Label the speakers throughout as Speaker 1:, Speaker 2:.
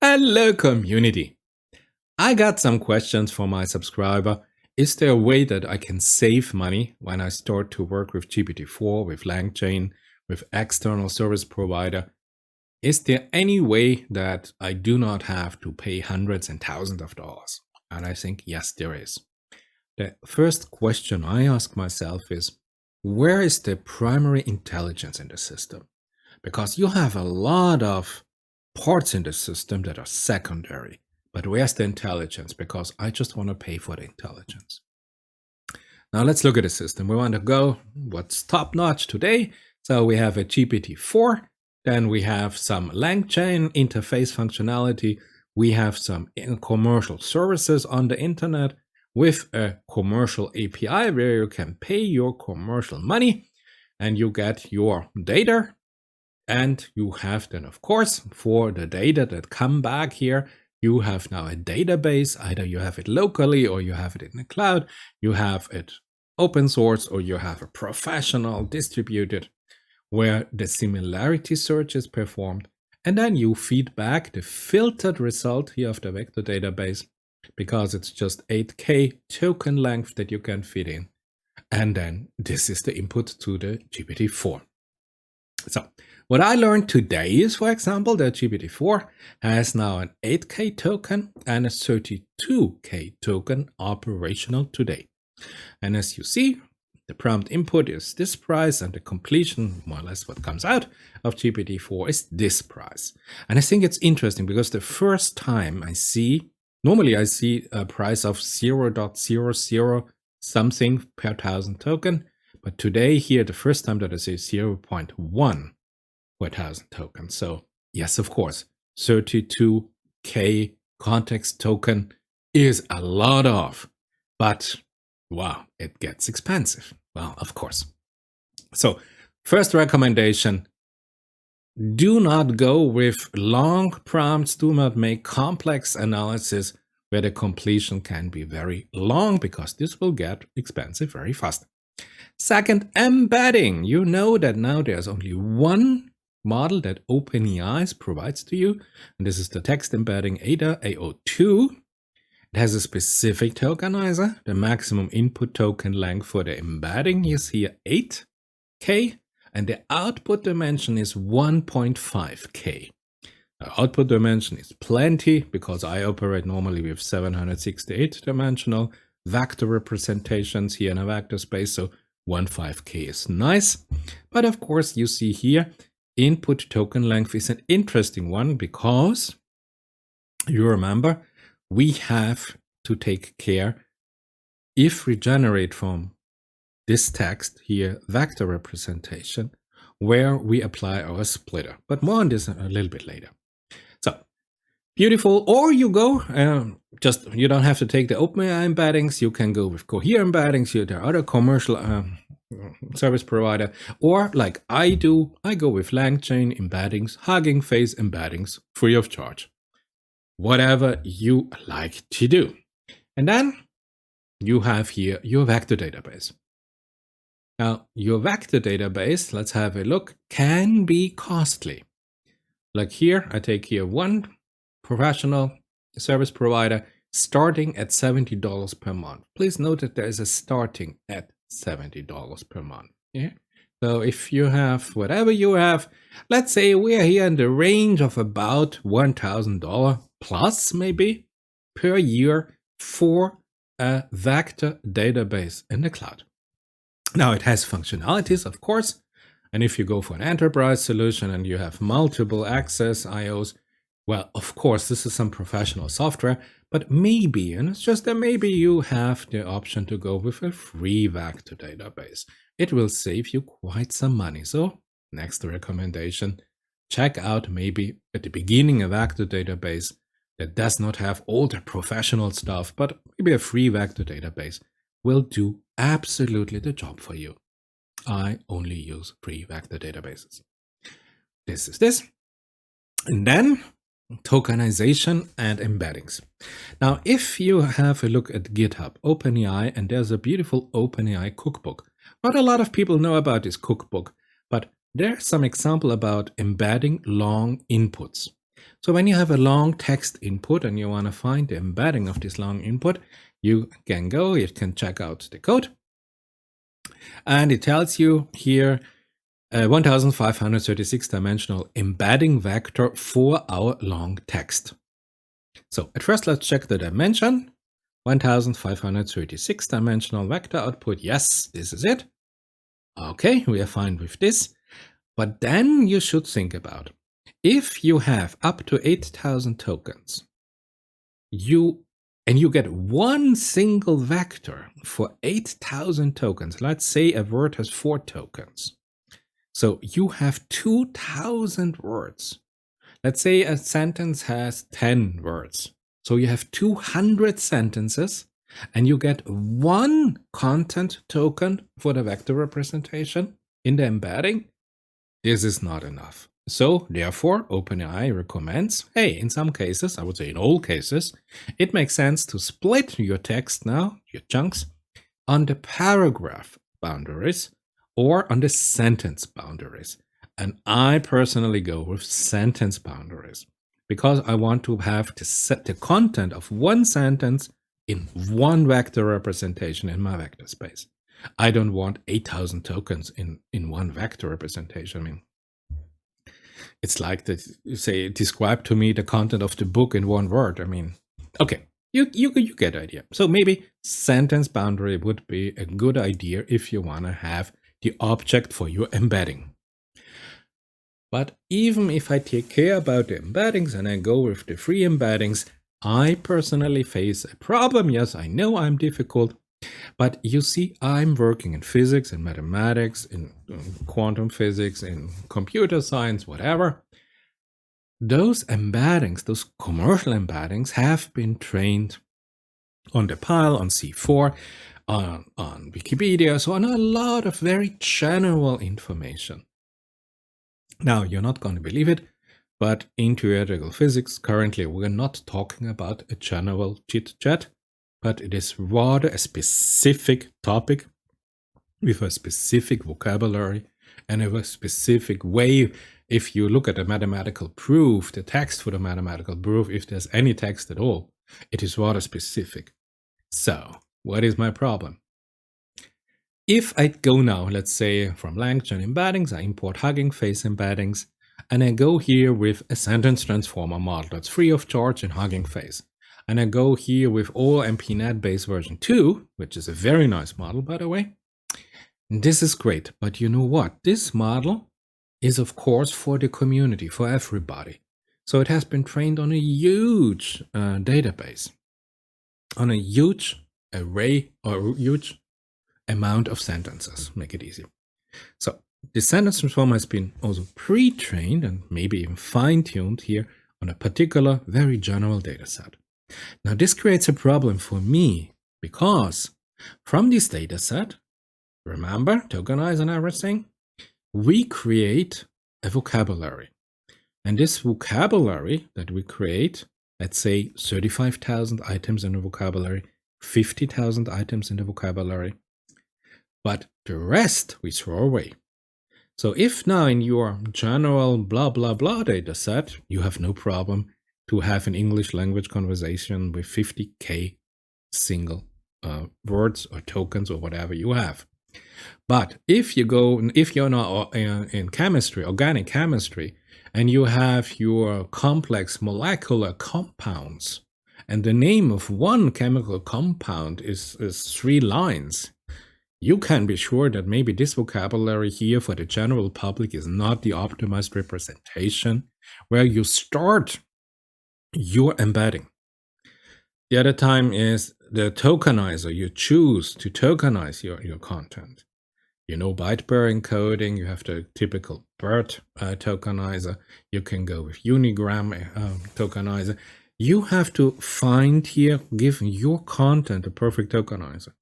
Speaker 1: Hello, community. I got some questions from my subscriber. Is there a way that I can save money when I start to work with GPT-4, with LangChain, with external service provider? Is there any way that I do not have to pay hundreds and thousands of dollars? And I think, yes, there is. The first question I ask myself is, where is the primary intelligence in the system? Because you have a lot of parts in the system that are secondary. But where's the intelligence? Because I just want to pay for the intelligence. Now let's look at the system. We want to go what's top notch today. So we have a GPT-4, then we have some LangChain interface functionality. We have some commercial services on the internet with a commercial API where you can pay your commercial money and you get your data. And you have then, of course, for the data that come back here, you have now a database. Either you have it locally or you have it in the cloud. You have it open source or you have a professional distributed where the similarity search is performed. And then you feed back the filtered result here of the vector database because it's just 8K token length that you can feed in. And then this is the input to the GPT-4. So what I learned today is, for example, that GPT-4 has now an 8K token and a 32K token operational today. And as you see, the prompt input is this price and the completion, more or less what comes out of GPT-4 is this price. And I think it's interesting because the first time I see, normally I see a price of 0.00 something per 1,000 token. But today here, the first time that I see 0.1 per 1,000 tokens. So yes, of course, 32K context token is a lot of, but wow, it gets expensive. Well, of course. So first recommendation, do not go with long prompts. Do not make complex analysis where the completion can be very long because this will get expensive very fast. Second, embedding. You know that now there's only one model that OpenAI provides to you, and this is the text embedding ADA AO2. It has a specific tokenizer. The maximum input token length for the embedding is here 8K, and the output dimension is 1.5K. The output dimension is plenty because I operate normally with 768 dimensional vector representations here in a vector space, so 1.5K is nice. But of course, you see here, input token length is an interesting one because you remember we have to take care if we generate from this text here vector representation where we apply our splitter. But more on this a little bit later. So beautiful. Or you go, you don't have to take the OpenAI embeddings. You can go with Cohere embeddings. There are other commercial service provider. Or like I do, I go with LangChain embeddings, Hugging Face embeddings, free of charge. Whatever you like to do. And then you have here your vector database. Now, your vector database, let's have a look, can be costly. Like here, I take here one professional service provider starting at $70 per month. Please note that there is a starting at $70 per month. Yeah? So if you have whatever you have, let's say we are here in the range of about $1,000 plus maybe per year for a vector database in the cloud. Now it has functionalities, of course. And if you go for an enterprise solution and you have multiple access IOs, well, of course, this is some professional software, but maybe, and it's just that maybe you have the option to go with a free vector database. It will save you quite some money. So next recommendation, check out maybe at the beginning a vector database that does not have all the professional stuff, but maybe a free vector database will do absolutely the job for you. I only use free vector databases. This is this. And then tokenization and embeddings. Now, if you have a look at GitHub, OpenAI, and there's a beautiful OpenAI cookbook. Not a lot of people know about this cookbook, but there's some example about embedding long inputs. So when you have a long text input and you want to find the embedding of this long input, you can check out the code. And it tells you here 1536 dimensional embedding vector for our long text. So at first, let's check the dimension. 1536 dimensional vector output. Yes, this is it. Okay, we are fine with this. But then you should think about, if you have up to 8,000 tokens, you get one single vector for 8,000 tokens. Let's say a word has 4 tokens. So you have 2,000 words. Let's say a sentence has 10 words. So you have 200 sentences and you get one content token for the vector representation in the embedding. This is not enough. So therefore, OpenAI recommends, hey, in some cases, I would say in all cases, it makes sense to split your text now, your chunks, on the paragraph boundaries or on the sentence boundaries. And I personally go with sentence boundaries because I want to have the content of one sentence in one vector representation in my vector space. I don't want 8,000 tokens in one vector representation. I mean, it's like that you say, describe to me the content of the book in one word. I mean, okay, you get the idea. So maybe sentence boundary would be a good idea if you want to have the object for your embedding. But even if I take care about the embeddings and I go with the free embeddings, I personally face a problem. Yes, I know I'm difficult, but you see, I'm working in physics and mathematics, in quantum physics, in computer science, whatever. Those embeddings, those commercial embeddings, have been trained on the pile, on C4, on Wikipedia, so on a lot of very general information. Now, you're not going to believe it, but in theoretical physics, currently we're not talking about a general chit-chat, but it is rather a specific topic with a specific vocabulary and a specific way. If you look at a mathematical proof, the text for the mathematical proof, if there's any text at all, it is rather specific. So, what is my problem? If I go now, let's say from LangChain embeddings, I import Hugging Face embeddings, and I go here with a sentence transformer model that's free of charge in Hugging Face. And I go here with all MPNet base version 2, which is a very nice model, by the way. And this is great, but you know what? This model is, of course, for the community, for everybody. So it has been trained on a huge database, on a huge array or huge amount of sentences, make it easy. So the sentence transformer has been also pre-trained and maybe even fine-tuned here on a particular, very general data set. Now this creates a problem for me because from this data set, remember, tokenize and everything, we create a vocabulary. And this vocabulary that we create, let's say 35,000 items in the vocabulary, 50,000 items in the vocabulary, but the rest we throw away. So if now in your general blah blah blah data set, you have no problem to have an English language conversation with 50k single words or tokens or whatever you have. But if you're now in chemistry, organic chemistry, and you have your complex molecular compounds, and the name of one chemical compound is 3 lines, you can be sure that maybe this vocabulary here for the general public is not the optimized representation where you start your embedding. The other time is the tokenizer. You choose to tokenize your content. You know, byte-pair encoding, you have the typical BERT tokenizer. You can go with unigram tokenizer. You have to find here, give your content a perfect tokenizer.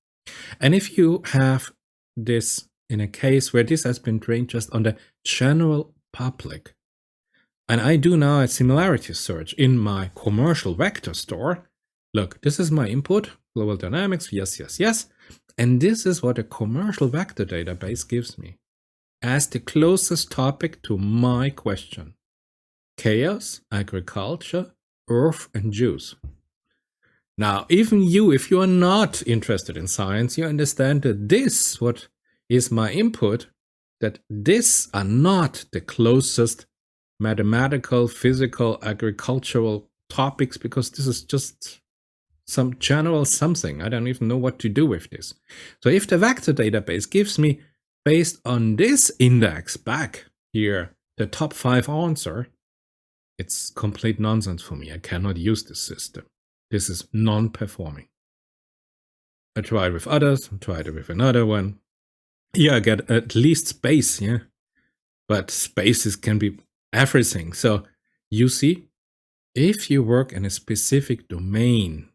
Speaker 1: And if you have this in a case where this has been trained just on the general public, and I do now a similarity search in my commercial vector store, look, this is my input, global dynamics, yes, yes, yes. And this is what a commercial vector database gives me as the closest topic to my question. chaos, agriculture, earth, and Jews. Now, even you, if you are not interested in science, you understand that this, what is my input, that these are not the closest mathematical, physical, agricultural topics, because this is just some general something. I don't even know what to do with this. So if the vector database gives me, based on this index back here, the top 5 answer, it's complete nonsense for me. I cannot use this system. This is non-performing. I tried with others, I tried it with another one. Here I get at least space, yeah. But spaces can be everything. So you see, if you work in a specific domain,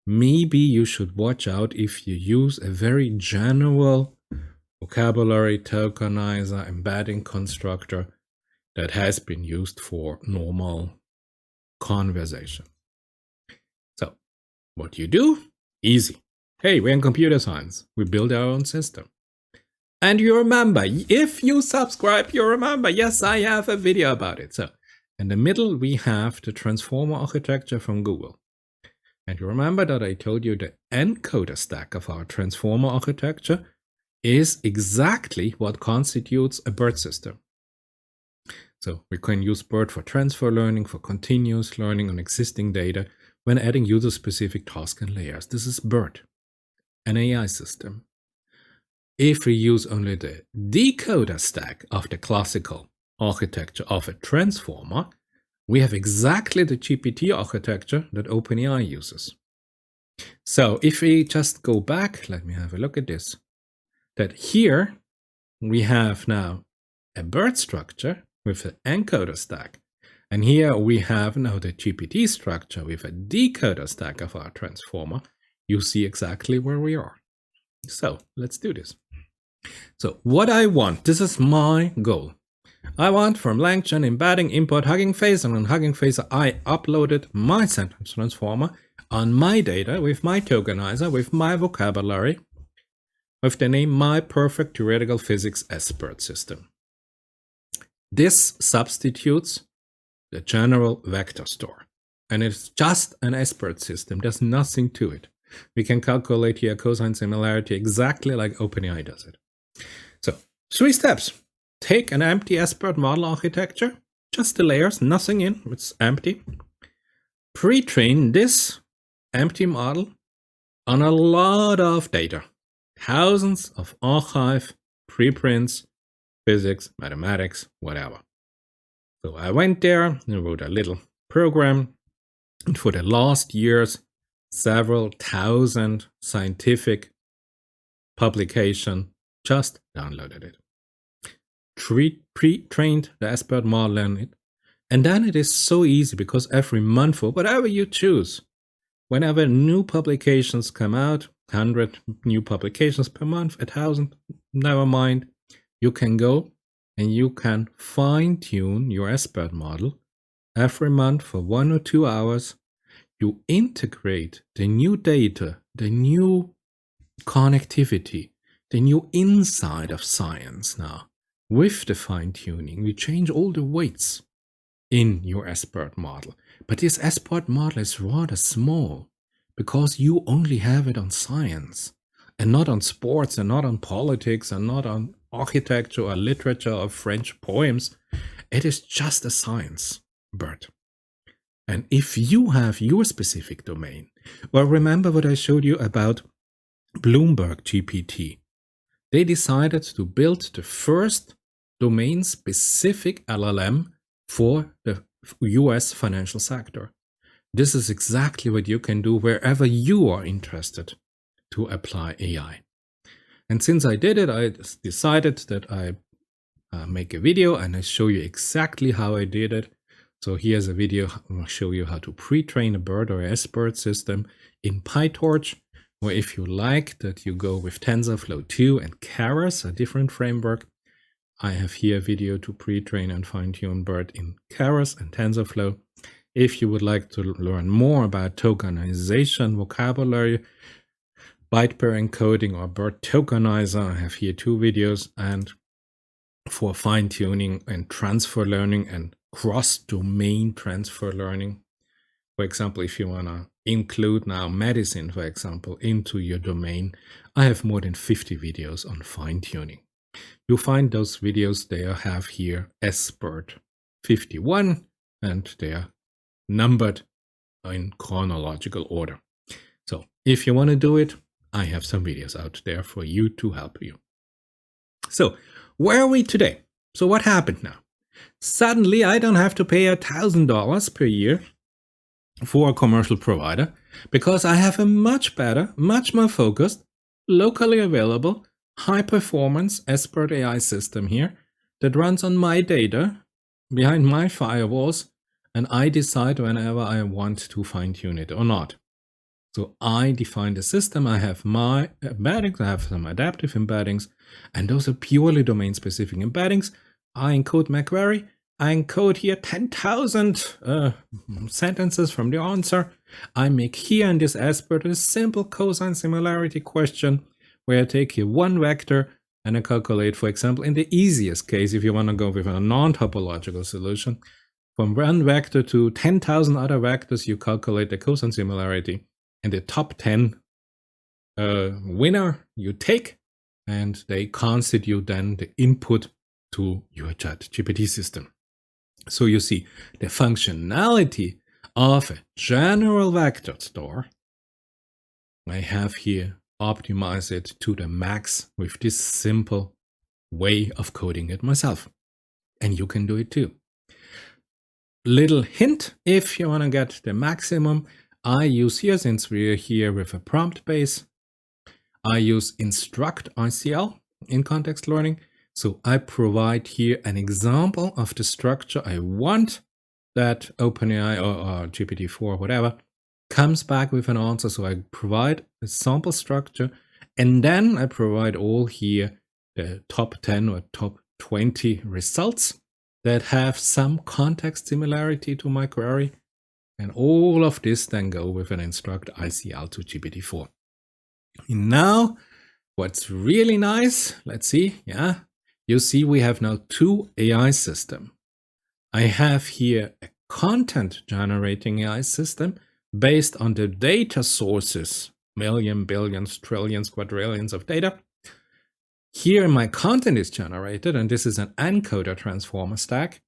Speaker 1: maybe you should watch out if you use a very general vocabulary, tokenizer, embedding constructor that has been used for normal conversation. So what you do? Easy. Hey, we're in computer science. We build our own system. And you remember, if you subscribe, you remember, yes, I have a video about it. So in the middle, we have the transformer architecture from Google. And you remember that I told you the encoder stack of our transformer architecture is exactly what constitutes a BERT system. So we can use BERT for transfer learning, for continuous learning on existing data, when adding user-specific tasks and layers. This is BERT, an AI system. If we use only the decoder stack of the classical architecture of a transformer, we have exactly the GPT architecture that OpenAI uses. So if we just go back, let me have a look at this, that here we have now a BERT structure with an encoder stack. And here we have now the GPT structure with a decoder stack of our transformer. You see exactly where we are. So let's do this. So what I want, this is my goal. I want from LangChain embedding import Hugging Face, and on Hugging Face I uploaded my sentence transformer on my data with my tokenizer, with my vocabulary, with the name My Perfect Theoretical Physics SBERT System. This substitutes the general vector store, and it's just an SBERT system. There's nothing to it. We can calculate here cosine similarity exactly like OpenAI does it. So 3 steps. Take an empty SBERT model architecture, just the layers, nothing in, it's empty. Pre-train this empty model on a lot of data, thousands of archive, preprints, physics, mathematics, whatever. So I went there and wrote a little program, and for the last years, several thousand scientific publications, just downloaded it. Pre-trained the SBERT model on it. And then it is so easy, because every month or whatever you choose, whenever new publications come out, 100 new publications per month, 1,000, never mind, you can go and you can fine-tune your SBERT model every month for 1 or 2 hours. You integrate the new data, the new connectivity, the new insight of science now. With the fine-tuning, we change all the weights in your SBERT model. But this SBERT model is rather small, because you only have it on science, and not on sports, and not on politics, and not on architecture or literature or French poems. It is just a science BERT. And if you have your specific domain, well, remember what I showed you about Bloomberg GPT. They decided to build the first domain-specific LLM for the US financial sector. This is exactly what you can do wherever you are interested to apply AI. And since I did it, I decided that I make a video and I show you exactly how I did it. So here's a video. I'll show you how to pre-train a BERT or a SBERT system in PyTorch, or if you like that you go with TensorFlow 2 and Keras, a different framework. I have here a video to pre-train and fine-tune BERT in Keras and TensorFlow. If you would like to learn more about tokenization, vocabulary, byte pair encoding, or BERT tokenizer, I have here 2 videos. And for fine-tuning and transfer learning and cross-domain transfer learning. For example, if you want to include now medicine, for example, into your domain, I have more than 50 videos on fine-tuning. You'll find those videos they have here as BERT 51, and they are numbered in chronological order. So if you want to do it, I have some videos out there for you to help you. So where are we today? So what happened now? Suddenly I don't have to pay $1,000 per year for a commercial provider because I have a much better, much more focused, locally available, high performance SBERT AI system here that runs on my data behind my firewalls, and I decide whenever I want to fine tune it or not. So I define the system, I have my embeddings, I have some adaptive embeddings, and those are purely domain specific embeddings. I encode my query, I encode here 10,000 sentences from the answer. I make here in this SBERT a simple cosine similarity question where I take here one vector and I calculate, for example, in the easiest case, if you want to go with a non-topological solution, from one vector to 10,000 other vectors, you calculate the cosine similarity, and the top 10 winner you take, and they constitute then the input to your ChatGPT system. So you see the functionality of a general vector store. I have here optimize it to the max with this simple way of coding it myself. And you can do it too. Little hint, if you want to get the maximum, I use here, since we're here with a prompt base, I use instruct ICL in context learning. So I provide here an example of the structure I want that OpenAI or GPT-4 or whatever comes back with an answer. So I provide a sample structure, and then I provide all here the top 10 or top 20 results that have some context similarity to my query. And all of this then go with an instruct ICL to GPT-4. Now, what's really nice, let's see, yeah, you see we have now two AI systems. I have here a content generating AI system based on the data sources, million, billions, trillions, quadrillions of data. Here my content is generated, and this is an encoder transformer stack.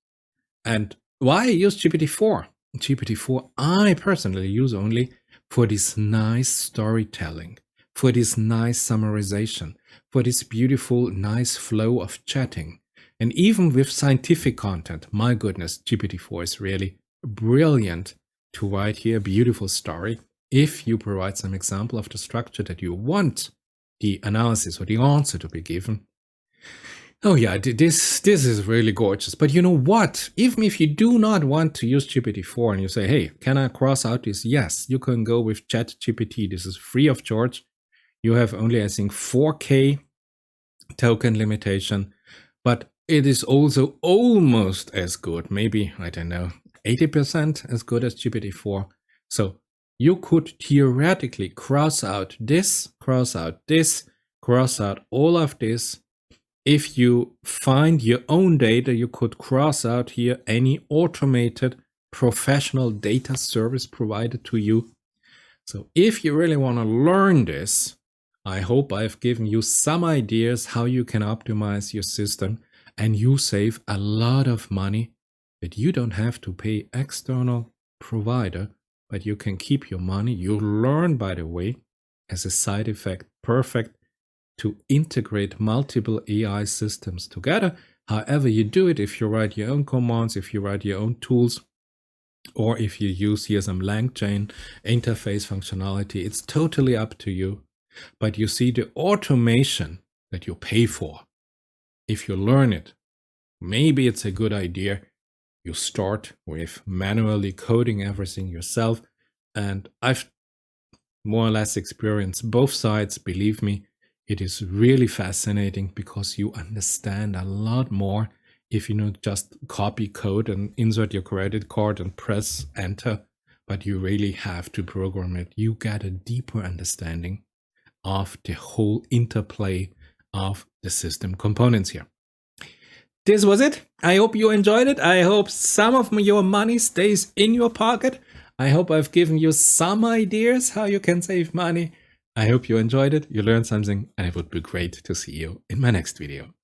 Speaker 1: And why I use GPT-4? GPT-4 I personally use only for this nice storytelling, for this nice summarization, for this beautiful, nice flow of chatting. And even with scientific content, my goodness, GPT-4 is really brilliant to write here a beautiful story if you provide some example of the structure that you want the analysis or the answer to be given. Oh yeah, this is really gorgeous. But you know what? Even if you do not want to use GPT-4 and you say, hey, can I cross out this? Yes, you can go with ChatGPT. This is free of charge. You have only, I think, 4K token limitation, but it is also almost as good, maybe, I don't know, 80% as good as GPT-4. So you could theoretically cross out this, cross out this, cross out all of this. If you find your own data, you could cross out here any automated professional data service provided to you. So if you really want to learn this, I hope I've given you some ideas how you can optimize your system and you save a lot of money that you don't have to pay external provider, but you can keep your money. You learn, by the way, as a side effect, perfect to integrate multiple AI systems together. However you do it, if you write your own commands, if you write your own tools, or if you use here some LangChain interface functionality, it's totally up to you. But you see the automation that you pay for, if you learn it, maybe it's a good idea. You start with manually coding everything yourself. And I've more or less experienced both sides. Believe me, it is really fascinating because you understand a lot more if you not just copy code and insert your credit card and press enter, but you really have to program it. You get a deeper understanding of the whole interplay of the system components here. this was it. I hope you enjoyed it. I hope some of your money stays in your pocket. I hope I've given you some ideas how you can save money. I hope you enjoyed it, you learned something, and it would be great to see you in my next video.